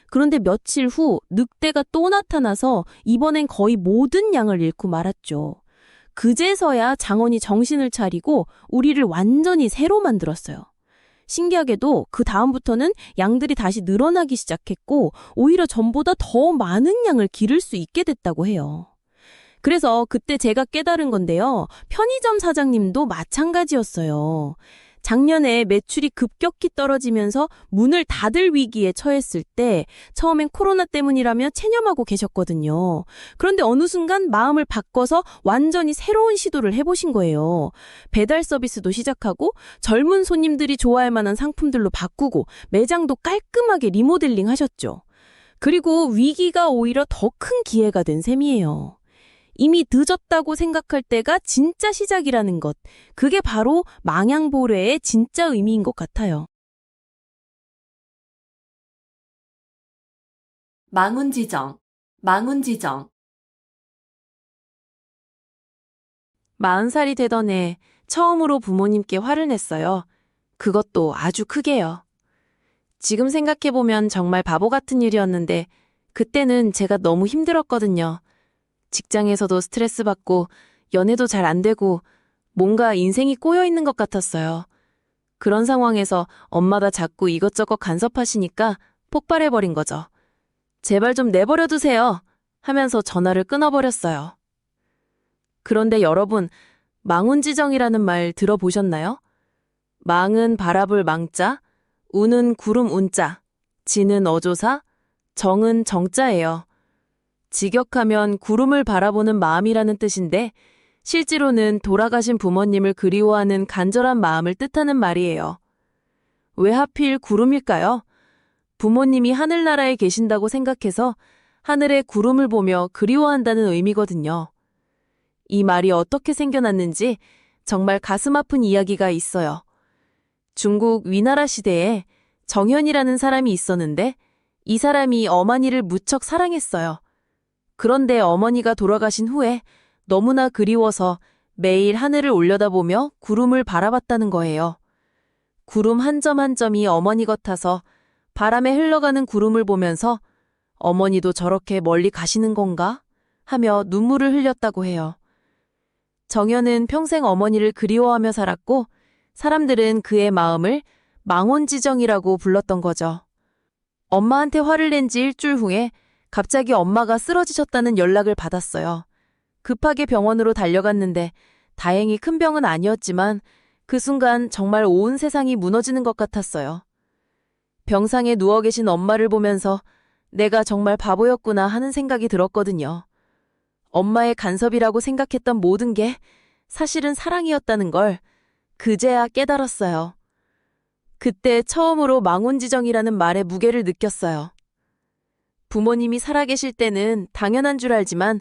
그런데 며칠 후 늑대가 또 나타나서 이번엔 거의 모든 양을 잃고 말았죠. 그제서야 장원이 정신을 차리고 우리를 완전히 새로 만들었어요. 신기하게도 그 다음부터는 양들이 다시 늘어나기 시작했고 오히려 전보다 더 많은 양을 기를 수 있게 됐다고 해요. 그래서 그때 제가 깨달은 건데요. 편의점 사장님도 마찬가지였어요. 작년에 매출이 급격히 떨어지면서 문을 닫을 위기에 처했을 때 처음엔 코로나 때문이라며 체념하고 계셨거든요. 그런데 어느 순간 마음을 바꿔서 완전히 새로운 시도를 해보신 거예요. 배달 서비스도 시작하고 젊은 손님들이 좋아할 만한 상품들로 바꾸고 매장도 깔끔하게 리모델링 하셨죠. 그리고 위기가 오히려 더 큰 기회가 된 셈이에요. 이미 늦었다고 생각할 때가 진짜 시작이라는 것. 그게 바로 망양보래의 진짜 의미인 것 같아요. 망운지정, 망운지정. 40살이 되던 해 처음으로 부모님께 화를 냈어요. 그것도 아주 크게요. 지금 생각해보면 정말 바보 같은 일이었는데 그때는 제가 너무 힘들었거든요. 직장에서도 스트레스 받고 연애도 잘 안 되고 뭔가 인생이 꼬여 있는 것 같았어요. 그런 상황에서 엄마가 자꾸 이것저것 간섭하시니까 폭발해버린 거죠. 제발 좀 내버려 두세요 하면서 전화를 끊어버렸어요. 그런데 여러분, 망운지정이라는 말 들어보셨나요? 망은 바라볼 망자, 운은 구름 운자, 지는 어조사, 정은 정자예요. 직역하면 구름을 바라보는 마음이라는 뜻인데 실제로는 돌아가신 부모님을 그리워하는 간절한 마음을 뜻하는 말이에요. 왜 하필 구름일까요? 부모님이 하늘나라에 계신다고 생각해서 하늘의 구름을 보며 그리워한다는 의미거든요. 이 말이 어떻게 생겨났는지 정말 가슴 아픈 이야기가 있어요. 중국 위나라 시대에 정현이라는 사람이 있었는데 이 사람이 어머니를 무척 사랑했어요. 그런데 어머니가 돌아가신 후에 너무나 그리워서 매일 하늘을 올려다보며 구름을 바라봤다는 거예요. 구름 한 점 한 점이 어머니 같아서 바람에 흘러가는 구름을 보면서 어머니도 저렇게 멀리 가시는 건가? 하며 눈물을 흘렸다고 해요. 정현은 평생 어머니를 그리워하며 살았고 사람들은 그의 마음을 망혼지정이라고 불렀던 거죠. 엄마한테 화를 낸 지 일주일 후에 갑자기 엄마가 쓰러지셨다는 연락을 받았어요. 급하게 병원으로 달려갔는데 다행히 큰 병은 아니었지만 그 순간 정말 온 세상이 무너지는 것 같았어요. 병상에 누워 계신 엄마를 보면서 내가 정말 바보였구나 하는 생각이 들었거든요. 엄마의 간섭이라고 생각했던 모든 게 사실은 사랑이었다는 걸 그제야 깨달았어요. 그때 처음으로 망혼지정이라는 말의 무게를 느꼈어요. 부모님이 살아계실 때는 당연한 줄 알지만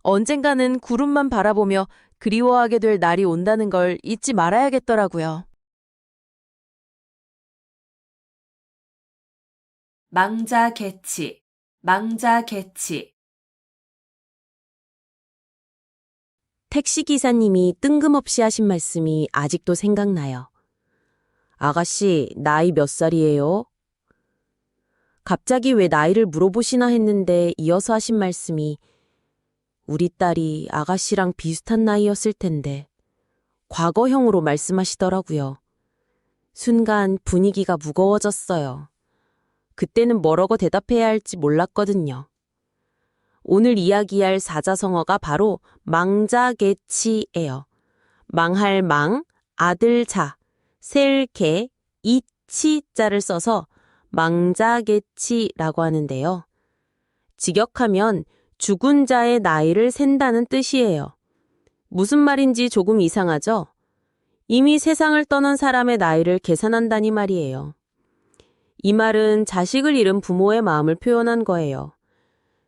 언젠가는 구름만 바라보며 그리워하게 될 날이 온다는 걸 잊지 말아야겠더라고요. 망자개치, 망자개치. 택시기사님이 뜬금없이 하신 말씀이 아직도 생각나요. 아가씨, 나이 몇 살이에요? 갑자기 왜 나이를 물어보시나 했는데 이어서 하신 말씀이 우리 딸이 아가씨랑 비슷한 나이였을 텐데 과거형으로 말씀하시더라고요. 순간 분위기가 무거워졌어요. 그때는 뭐라고 대답해야 할지 몰랐거든요. 오늘 이야기할 사자성어가 바로 망자개치예요. 망할 망, 아들 자, 셀 개, 이치자를 써서 망자개치라고 하는데요. 직역하면 죽은 자의 나이를 센다는 뜻이에요. 무슨 말인지 조금 이상하죠? 이미 세상을 떠난 사람의 나이를 계산한다니 말이에요. 이 말은 자식을 잃은 부모의 마음을 표현한 거예요.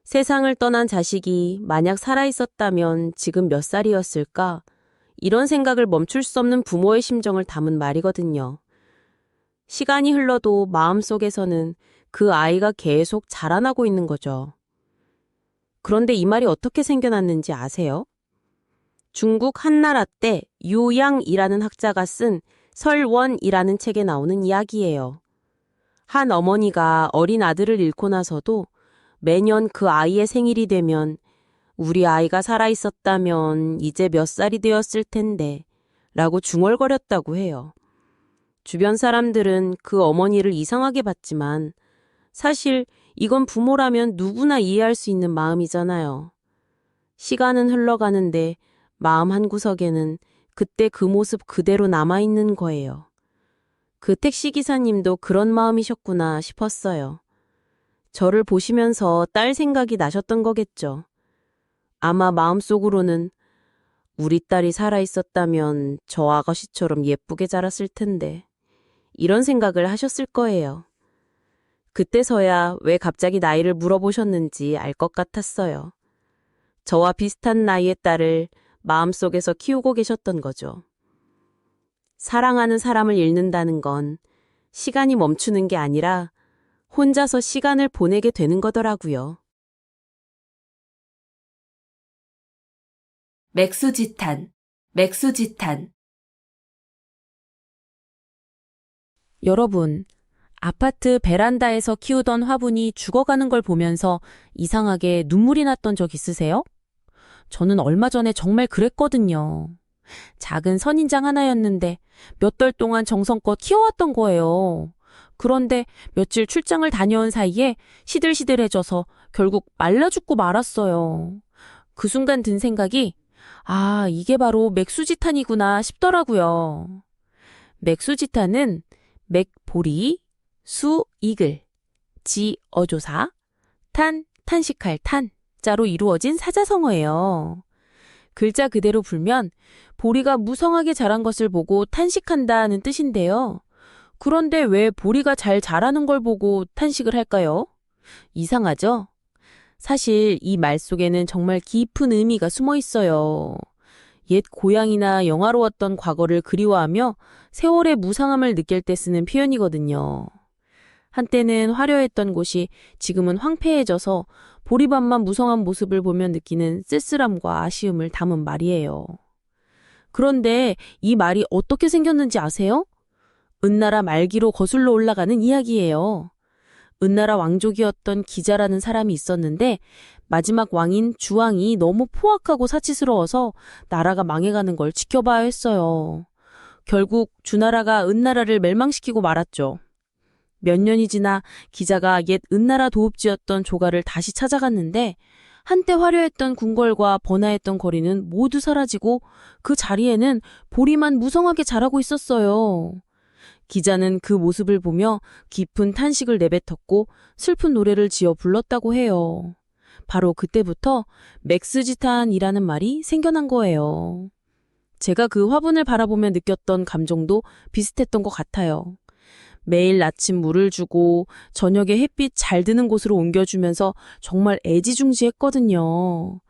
세상을 떠난 자식이 만약 살아있었다면 지금 몇 살이었을까? 이런 생각을 멈출 수 없는 부모의 심정을 담은 말이거든요. 시간이 흘러도 마음속에서는 그 아이가 계속 자라나고 있는 거죠. 그런데 이 말이 어떻게 생겨났는지 아세요? 중국 한나라 때 유양이라는 학자가 쓴 설원이라는 책에 나오는 이야기예요. 한 어머니가 어린 아들을 잃고 나서도 매년 그 아이의 생일이 되면 우리 아이가 살아있었다면 이제 몇 살이 되었을 텐데 라고 중얼거렸다고 해요. 주변 사람들은 그 어머니를 이상하게 봤지만 사실 이건 부모라면 누구나 이해할 수 있는 마음이잖아요. 시간은 흘러가는데 마음 한구석에는 그때 그 모습 그대로 남아있는 거예요. 그 택시기사님도 그런 마음이셨구나 싶었어요. 저를 보시면서 딸 생각이 나셨던 거겠죠. 아마 마음속으로는 우리 딸이 살아있었다면 저 아가씨처럼 예쁘게 자랐을 텐데 이런 생각을 하셨을 거예요. 그때서야 왜 갑자기 나이를 물어보셨는지 알 것 같았어요. 저와 비슷한 나이의 딸을 마음속에서 키우고 계셨던 거죠. 사랑하는 사람을 잃는다는 건 시간이 멈추는 게 아니라 혼자서 시간을 보내게 되는 거더라고요. 맥수지탄, 맥수지탄. 여러분, 아파트 베란다에서 키우던 화분이 죽어가는 걸 보면서 이상하게 눈물이 났던 적 있으세요? 저는 얼마 전에 정말 그랬거든요. 작은 선인장 하나였는데 몇 달 동안 정성껏 키워왔던 거예요. 그런데 며칠 출장을 다녀온 사이에 시들시들해져서 결국 말라 죽고 말았어요. 그 순간 든 생각이 이게 바로 맥수지탄이구나 싶더라고요. 맥수지탄은 맥보리, 수 이글, 지 어조사, 탄 탄식할 탄자로 이루어진 사자성어예요. 글자 그대로 불면 보리가 무성하게 자란 것을 보고 탄식한다는 뜻인데요. 그런데 왜 보리가 잘 자라는 걸 보고 탄식을 할까요? 이상하죠? 사실 이 말 속에는 정말 깊은 의미가 숨어 있어요. 옛 고향이나 영화로웠던 과거를 그리워하며 세월의 무상함을 느낄 때 쓰는 표현이거든요. 한때는 화려했던 곳이 지금은 황폐해져서 보리밭만 무성한 모습을 보며 느끼는 쓸쓸함과 아쉬움을 담은 말이에요. 그런데 이 말이 어떻게 생겼는지 아세요? 은나라 말기로 거슬러 올라가는 이야기예요. 은나라 왕족이었던 기자라는 사람이 있었는데 마지막 왕인 주왕이 너무 포악하고 사치스러워서 나라가 망해가는 걸 지켜봐야 했어요. 결국 주나라가 은나라를 멸망시키고 말았죠. 몇 년이 지나 기자가 옛 은나라 도읍지였던 조가를 다시 찾아갔는데 한때 화려했던 궁궐과 번화했던 거리는 모두 사라지고 그 자리에는 보리만 무성하게 자라고 있었어요. 기자는 그 모습을 보며 깊은 탄식을 내뱉었고 슬픈 노래를 지어 불렀다고 해요. 바로 그때부터 맥스지탄이라는 말이 생겨난 거예요. 제가 그 화분을 바라보며 느꼈던 감정도 비슷했던 것 같아요. 매일 아침 물을 주고 저녁에 햇빛 잘 드는 곳으로 옮겨주면서 정말 애지중지했거든요.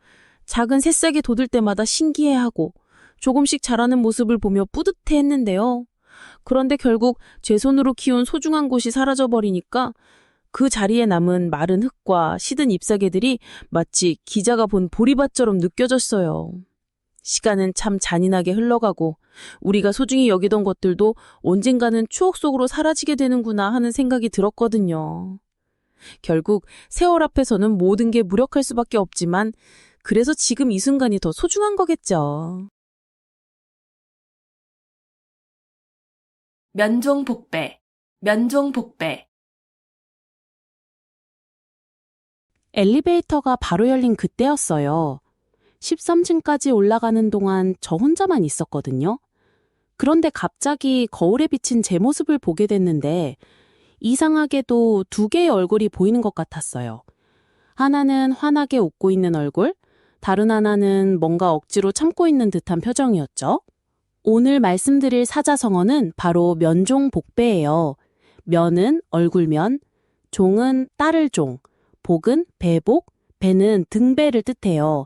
작은 새싹이 돋을 때마다 신기해하고 조금씩 자라는 모습을 보며 뿌듯해했는데요. 그런데 결국 제 손으로 키운 소중한 곳이 사라져버리니까 그 자리에 남은 마른 흙과 시든 잎사귀들이 마치 기자가 본 보리밭처럼 느껴졌어요. 시간은 참 잔인하게 흘러가고 우리가 소중히 여기던 것들도 언젠가는 추억 속으로 사라지게 되는구나 하는 생각이 들었거든요. 결국 세월 앞에서는 모든 게 무력할 수밖에 없지만 그래서 지금 이 순간이 더 소중한 거겠죠. 면종복배, 면종복배. 엘리베이터가 바로 열린 그때였어요. 13층까지 올라가는 동안 저 혼자만 있었거든요. 그런데 갑자기 거울에 비친 제 모습을 보게 됐는데 이상하게도 두 개의 얼굴이 보이는 것 같았어요. 하나는 환하게 웃고 있는 얼굴, 다른 하나는 뭔가 억지로 참고 있는 듯한 표정이었죠. 오늘 말씀드릴 사자성어는 바로 면종복배예요. 면은 얼굴면, 종은 따를 종, 복은 배복, 배는 등배를 뜻해요.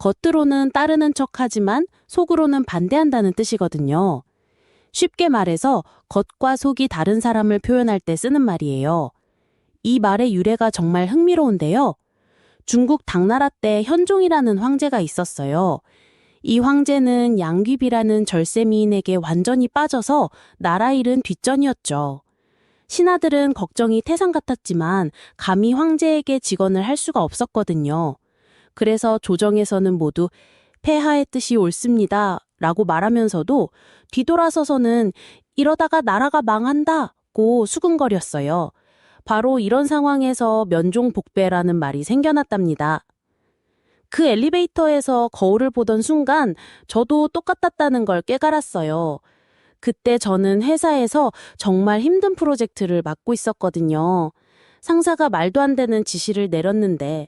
겉으로는 따르는 척하지만 속으로는 반대한다는 뜻이거든요. 쉽게 말해서 겉과 속이 다른 사람을 표현할 때 쓰는 말이에요. 이 말의 유래가 정말 흥미로운데요. 중국 당나라 때 현종이라는 황제가 있었어요. 이 황제는 양귀비라는 절세미인에게 완전히 빠져서 나라 일은 뒷전이었죠. 신하들은 걱정이 태산 같았지만 감히 황제에게 직언을 할 수가 없었거든요. 그래서 조정에서는 모두 폐하의 뜻이 옳습니다 라고 말하면서도 뒤돌아서서는 이러다가 나라가 망한다고 수군거렸어요. 바로 이런 상황에서 면종복배라는 말이 생겨났답니다. 그 엘리베이터에서 거울을 보던 순간 저도 똑같았다는 걸 깨달았어요. 그때 저는 회사에서 정말 힘든 프로젝트를 맡고 있었거든요. 상사가 말도 안 되는 지시를 내렸는데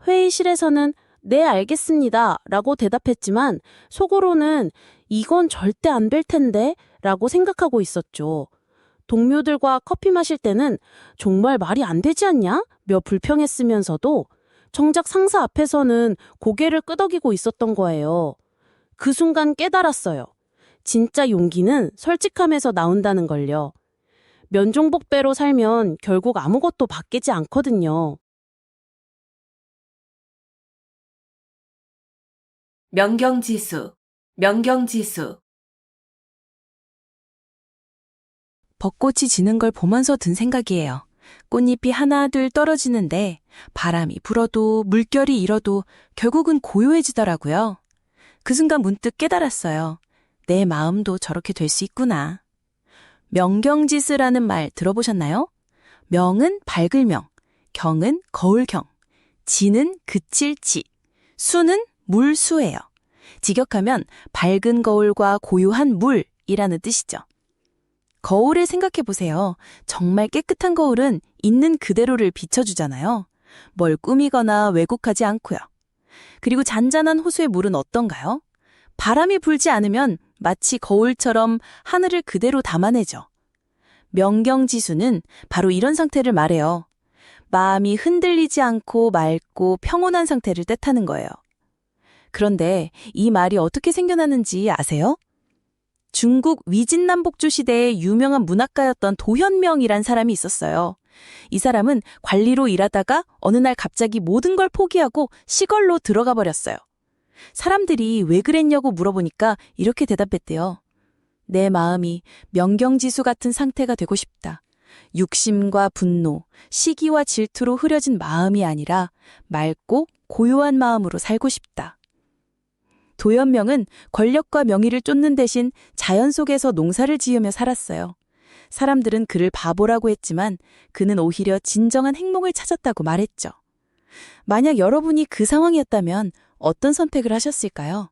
회의실에서는 네, 알겠습니다 라고 대답했지만 속으로는 이건 절대 안 될 텐데 라고 생각하고 있었죠. 동료들과 커피 마실 때는 정말 말이 안 되지 않냐? 며 불평했으면서도 정작 상사 앞에서는 고개를 끄덕이고 있었던 거예요. 그 순간 깨달았어요. 진짜 용기는 솔직함에서 나온다는 걸요. 면종복배로 살면 결국 아무것도 바뀌지 않거든요. 명경지수, 명경지수. 벚꽃이 지는 걸 보면서 든 생각이에요. 꽃잎이 하나 둘 떨어지는데 바람이 불어도 물결이 일어도 결국은 고요해지더라고요. 그 순간 문득 깨달았어요. 내 마음도 저렇게 될 수 있구나. 명경지수라는 말 들어보셨나요? 명은 밝을 명, 경은 거울경, 지는 그칠 지, 수는 물수예요. 직역하면 밝은 거울과 고요한 물이라는 뜻이죠. 거울을 생각해 보세요. 정말 깨끗한 거울은 있는 그대로를 비춰주잖아요. 뭘 꾸미거나 왜곡하지 않고요. 그리고 잔잔한 호수의 물은 어떤가요? 바람이 불지 않으면 마치 거울처럼 하늘을 그대로 담아내죠. 명경지수는 바로 이런 상태를 말해요. 마음이 흔들리지 않고 맑고 평온한 상태를 뜻하는 거예요. 그런데 이 말이 어떻게 생겨나는지 아세요? 중국 위진남복조 시대의 유명한 문학가였던 도현명이란 사람이 있었어요. 이 사람은 관리로 일하다가 어느 날 갑자기 모든 걸 포기하고 시골로 들어가 버렸어요. 사람들이 왜 그랬냐고 물어보니까 이렇게 대답했대요. 내 마음이 명경지수 같은 상태가 되고 싶다. 육심과 분노, 시기와 질투로 흐려진 마음이 아니라 맑고 고요한 마음으로 살고 싶다. 도현명은 권력과 명예를 쫓는 대신 자연 속에서 농사를 지으며 살았어요. 사람들은 그를 바보라고 했지만 그는 오히려 진정한 행복을 찾았다고 말했죠. 만약 여러분이 그 상황이었다면 어떤 선택을 하셨을까요?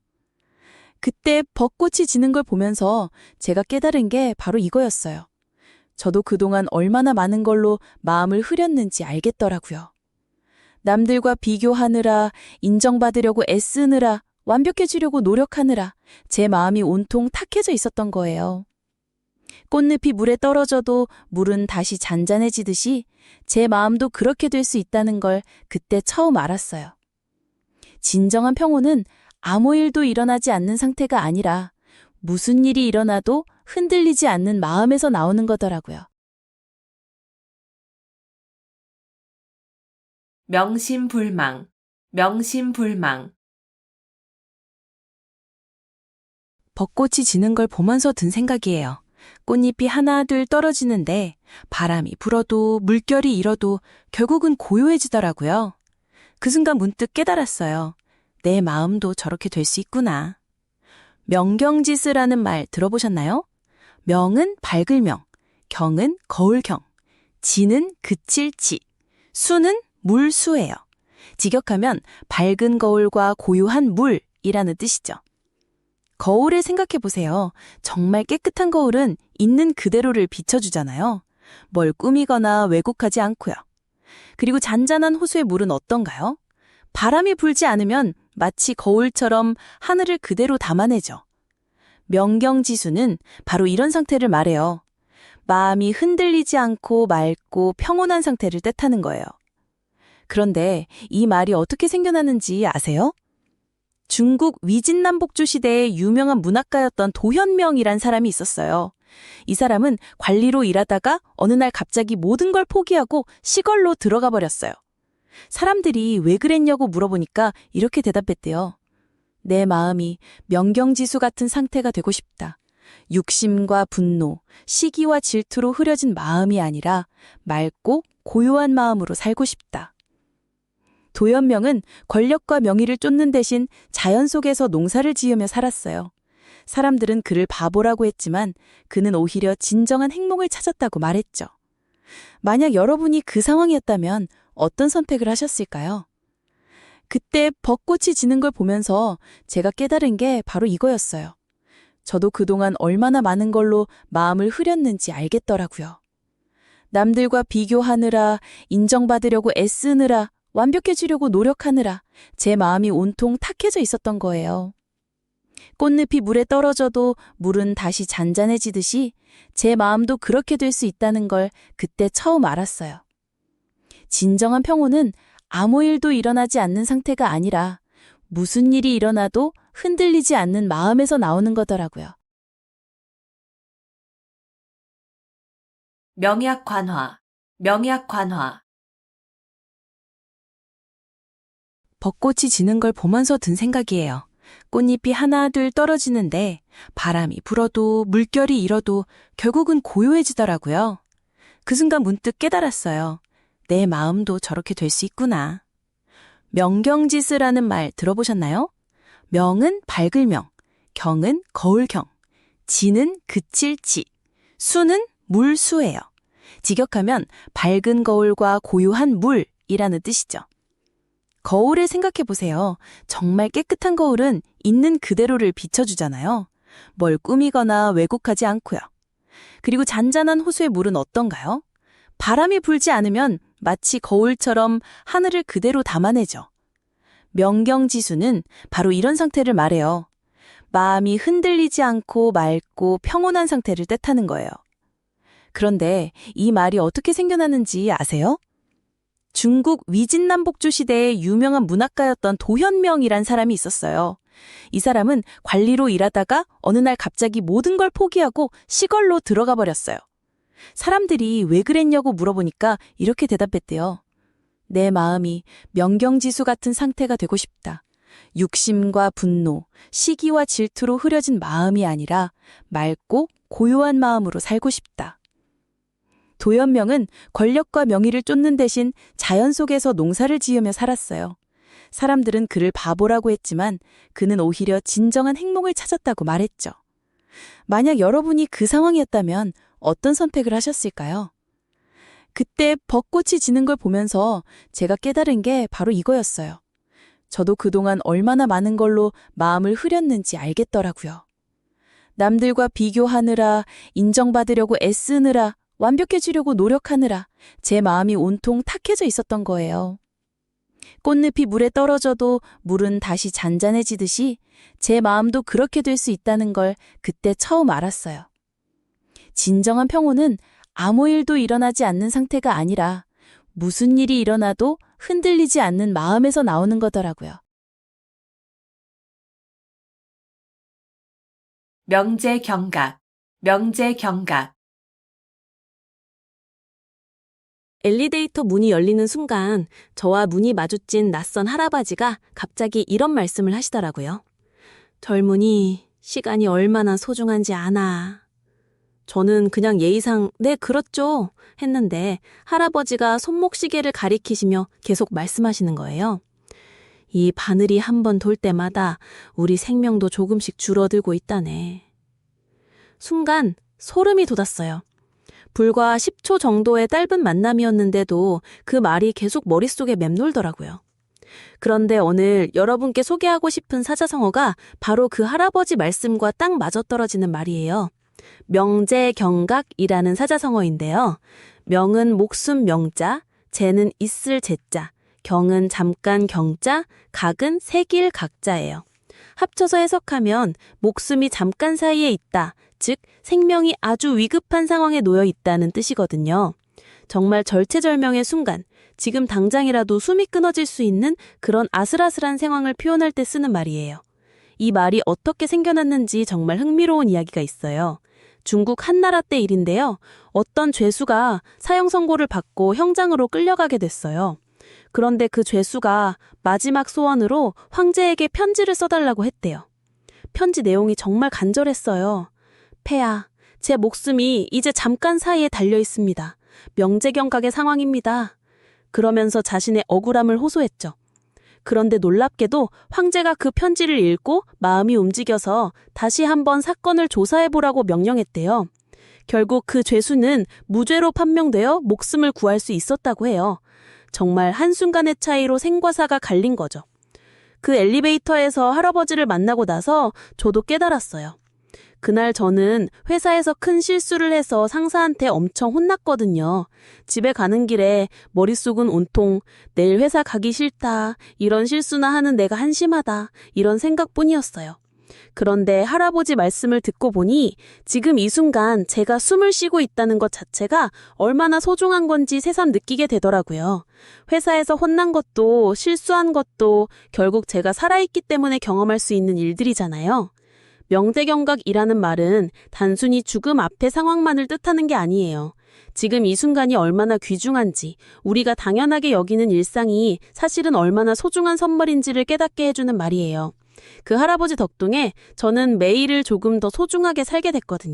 그때 벚꽃이 지는 걸 보면서 제가 깨달은 게 바로 이거였어요. 저도 그동안 얼마나 많은 걸로 마음을 흐렸는지 알겠더라고요. 남들과 비교하느라, 인정받으려고 애쓰느라, 완벽해지려고 노력하느라 제 마음이 온통 탁해져 있었던 거예요. 꽃잎이 물에 떨어져도 물은 다시 잔잔해지듯이 제 마음도 그렇게 될 수 있다는 걸 그때 처음 알았어요. 진정한 평온은 아무 일도 일어나지 않는 상태가 아니라 무슨 일이 일어나도 흔들리지 않는 마음에서 나오는 거더라고요. 명심불망, 명심불망. 벚꽃이 지는 걸 보면서 든 생각이에요. 꽃잎이 하나 둘 떨어지는데 바람이 불어도 물결이 일어도 결국은 고요해지더라고요. 그 순간 문득 깨달았어요. 내 마음도 저렇게 될 수 있구나. 명경지수라는 말 들어보셨나요? 명은 밝을 명, 경은 거울 경, 지는 그칠 지, 수는 물수예요. 직역하면 밝은 거울과 고요한 물이라는 뜻이죠. 거울을 생각해 보세요. 정말 깨끗한 거울은 있는 그대로를 비춰주잖아요. 뭘 꾸미거나 왜곡하지 않고요. 그리고 잔잔한 호수의 물은 어떤가요? 바람이 불지 않으면 마치 거울처럼 하늘을 그대로 담아내죠. 명경지수는 바로 이런 상태를 말해요. 마음이 흔들리지 않고 맑고 평온한 상태를 뜻하는 거예요. 그런데 이 말이 어떻게 생겨나는지 아세요? 중국 위진남복조 시대의 유명한 문학가였던 도현명이란 사람이 있었어요. 이 사람은 관리로 일하다가 어느 날 갑자기 모든 걸 포기하고 시골로 들어가 버렸어요. 사람들이 왜 그랬냐고 물어보니까 이렇게 대답했대요. 내 마음이 명경지수 같은 상태가 되고 싶다. 욕심과 분노, 시기와 질투로 흐려진 마음이 아니라 맑고 고요한 마음으로 살고 싶다. 도현명은 권력과 명예를 쫓는 대신 자연 속에서 농사를 지으며 살았어요. 사람들은 그를 바보라고 했지만 그는 오히려 진정한 행복을 찾았다고 말했죠. 만약 여러분이 그 상황이었다면 어떤 선택을 하셨을까요? 그때 벚꽃이 지는 걸 보면서 제가 깨달은 게 바로 이거였어요. 저도 그동안 얼마나 많은 걸로 마음을 흐렸는지 알겠더라고요. 남들과 비교하느라, 인정받으려고 애쓰느라, 완벽해지려고 노력하느라 제 마음이 온통 탁해져 있었던 거예요. 꽃잎이 물에 떨어져도 물은 다시 잔잔해지듯이 제 마음도 그렇게 될 수 있다는 걸 그때 처음 알았어요. 진정한 평온은 아무 일도 일어나지 않는 상태가 아니라 무슨 일이 일어나도 흔들리지 않는 마음에서 나오는 거더라고요. 명약관화, 명약관화. 벚꽃이 지는 걸 보면서 든 생각이에요. 꽃잎이 하나 둘 떨어지는데 바람이 불어도 물결이 일어도 결국은 고요해지더라고요. 그 순간 문득 깨달았어요. 내 마음도 저렇게 될 수 있구나. 명경지수라는 말 들어보셨나요? 명은 밝을 명, 경은 거울 경, 지는 그칠 지, 수는 물수예요. 직역하면 밝은 거울과 고요한 물이라는 뜻이죠. 거울을 생각해 보세요. 정말 깨끗한 거울은 있는 그대로를 비춰주잖아요. 뭘 꾸미거나 왜곡하지 않고요. 그리고 잔잔한 호수의 물은 어떤가요? 바람이 불지 않으면 마치 거울처럼 하늘을 그대로 담아내죠. 명경지수는 바로 이런 상태를 말해요. 마음이 흔들리지 않고 맑고 평온한 상태를 뜻하는 거예요. 그런데 이 말이 어떻게 생겨나는지 아세요? 중국 위진남복조 시대의 유명한 문학가였던 도현명이란 사람이 있었어요. 이 사람은 관리로 일하다가 어느 날 갑자기 모든 걸 포기하고 시골로 들어가 버렸어요. 사람들이 왜 그랬냐고 물어보니까 이렇게 대답했대요. 내 마음이 명경지수 같은 상태가 되고 싶다. 욕심과 분노, 시기와 질투로 흐려진 마음이 아니라 맑고 고요한 마음으로 살고 싶다. 도현명은 권력과 명예를 쫓는 대신 자연 속에서 농사를 지으며 살았어요. 사람들은 그를 바보라고 했지만 그는 오히려 진정한 행복을 찾았다고 말했죠. 만약 여러분이 그 상황이었다면 어떤 선택을 하셨을까요? 그때 벚꽃이 지는 걸 보면서 제가 깨달은 게 바로 이거였어요. 저도 그동안 얼마나 많은 걸로 마음을 흐렸는지 알겠더라고요. 남들과 비교하느라, 인정받으려고 애쓰느라, 완벽해지려고 노력하느라 제 마음이 온통 탁해져 있었던 거예요. 꽃잎이 물에 떨어져도 물은 다시 잔잔해지듯이 제 마음도 그렇게 될 수 있다는 걸 그때 처음 알았어요. 진정한 평온은 아무 일도 일어나지 않는 상태가 아니라 무슨 일이 일어나도 흔들리지 않는 마음에서 나오는 거더라고요. 명제경각, 명제경각. 엘리베이터 문이 열리는 순간 저와 문이 마주친 낯선 할아버지가 갑자기 이런 말씀을 하시더라고요. 젊은이, 시간이 얼마나 소중한지 아나. 저는 그냥 예의상 네 그렇죠 했는데 할아버지가 손목시계를 가리키시며 계속 말씀하시는 거예요. 이 바늘이 한 번 돌 때마다 우리 생명도 조금씩 줄어들고 있다네. 순간 소름이 돋았어요. 불과 10초 정도의 짧은 만남이었는데도 그 말이 계속 머릿속에 맴돌더라고요. 그런데 오늘 여러분께 소개하고 싶은 사자성어가 바로 그 할아버지 말씀과 딱 맞아떨어지는 말이에요. 명제경각이라는 사자성어인데요. 명은 목숨 명자, 제는 있을 제자, 경은 잠깐 경자, 각은 새길 각자예요. 합쳐서 해석하면 목숨이 잠깐 사이에 있다, 즉 생명이 아주 위급한 상황에 놓여 있다는 뜻이거든요. 정말 절체절명의 순간, 지금 당장이라도 숨이 끊어질 수 있는 그런 아슬아슬한 상황을 표현할 때 쓰는 말이에요. 이 말이 어떻게 생겨났는지 정말 흥미로운 이야기가 있어요. 중국 한나라 때 일인데요. 어떤 죄수가 사형 선고를 받고 형장으로 끌려가게 됐어요. 그런데 그 죄수가 마지막 소원으로 황제에게 편지를 써달라고 했대요. 편지 내용이 정말 간절했어요. 폐하, 제 목숨이 이제 잠깐 사이에 달려 있습니다. 명제경각의 상황입니다. 그러면서 자신의 억울함을 호소했죠. 그런데 놀랍게도 황제가 그 편지를 읽고 마음이 움직여서 다시 한번 사건을 조사해보라고 명령했대요. 결국 그 죄수는 무죄로 판명되어 목숨을 구할 수 있었다고 해요. 정말 한순간의 차이로 생과 사가 갈린 거죠. 그 엘리베이터에서 할아버지를 만나고 나서 저도 깨달았어요. 그날 저는 회사에서 큰 실수를 해서 상사한테 엄청 혼났거든요. 집에 가는 길에 머릿속은 온통 내일 회사 가기 싫다, 이런 실수나 하는 내가 한심하다, 이런 생각뿐이었어요. 그런데 할아버지 말씀을 듣고 보니 지금 이 순간 제가 숨을 쉬고 있다는 것 자체가 얼마나 소중한 건지 새삼 느끼게 되더라고요. 회사에서 혼난 것도 실수한 것도 결국 제가 살아있기 때문에 경험할 수 있는 일들이잖아요. 명제경각이라는 말은 단순히 죽음 앞의 상황만을 뜻하는 게 아니에요. 지금 이 순간이 얼마나 귀중한지, 우리가 당연하게 여기는 일상이 사실은 얼마나 소중한 선물인지를 깨닫게 해주는 말이에요. 그 할아버지 덕분에 저는 매일을 조금 더 소중하게 살게 됐거든요.